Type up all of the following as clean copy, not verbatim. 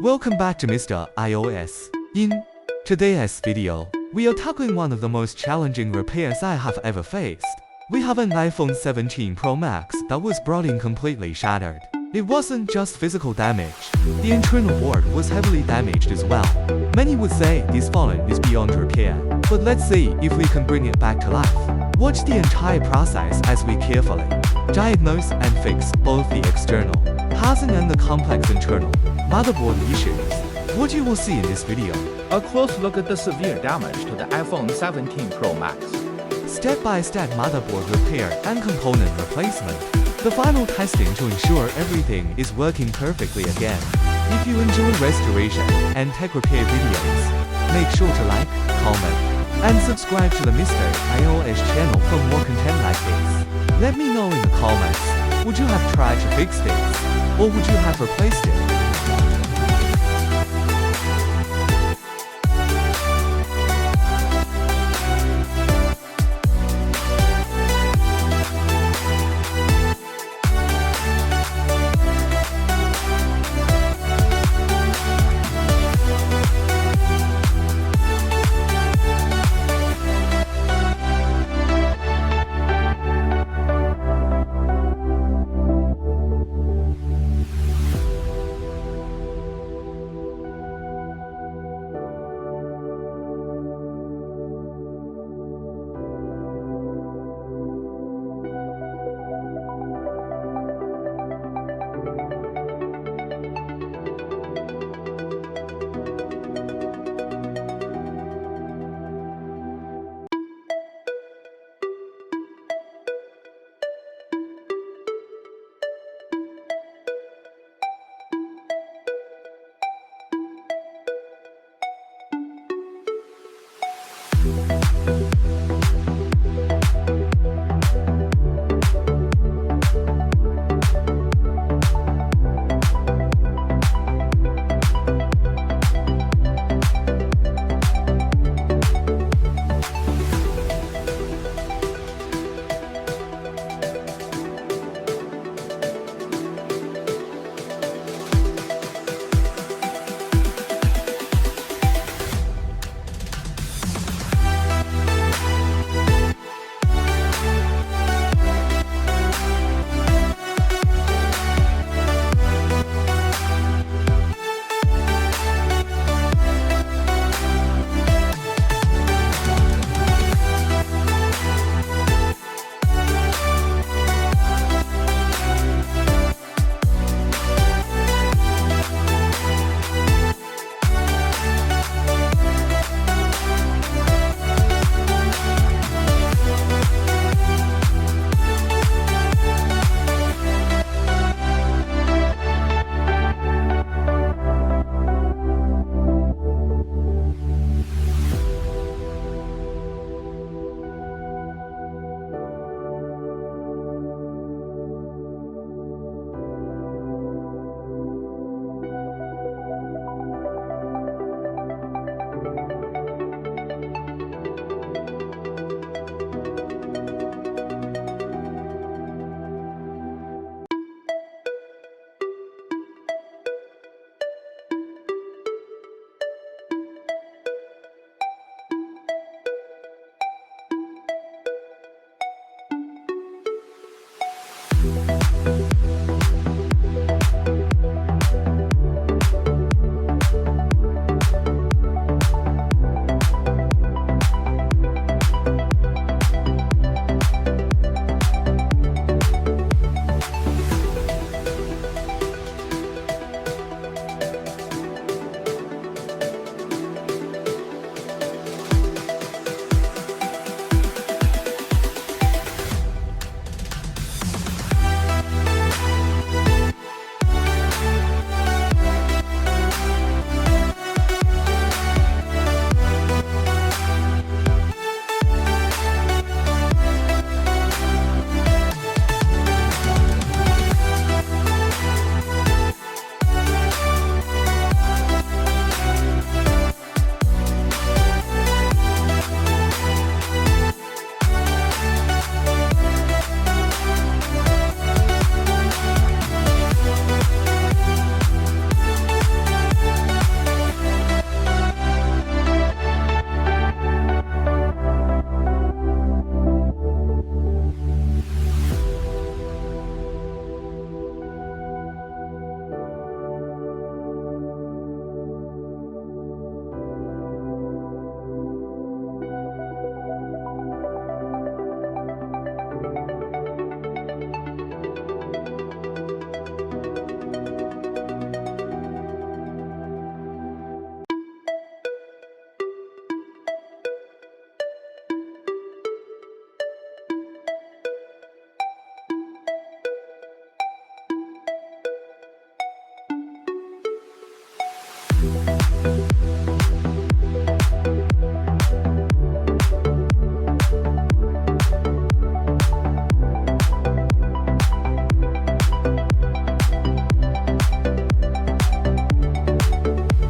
Welcome back to Mr. iOS. In today's video, we are tackling one of the most challenging repairs I have ever faced. We have an iPhone 17 Pro Max that was brought in completely shattered. It wasn't just physical damage, the internal board was heavily damaged as well. Many would say this phone is beyond repair, but let's see if we can bring it back to life. Watch the entire process as we carefully diagnose and fix both the external housing and the complex internal motherboard issues. What you will see in this video: a close look at the severe damage to the iPhone 17 Pro Max, step-by-step motherboard repair and component replacement, the final testing to ensure everything is working perfectly again. If you enjoy restoration and tech repair videos, make sure to like, comment, and subscribe to the Mr. iOS channel for more content like this. Let me know in the comments, would you have tried to fix this, or would you have replaced it?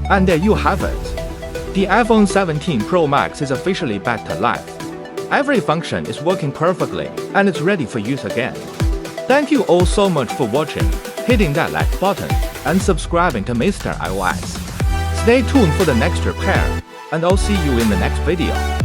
And there you have it. The iPhone 17 Pro Max is officially back to life. Every function is working perfectly and it's ready for use again. Thank you all so much for watching, hitting that like button, and subscribing to Mr. iOS. Stay tuned for the next repair, and I'll see you in the next video.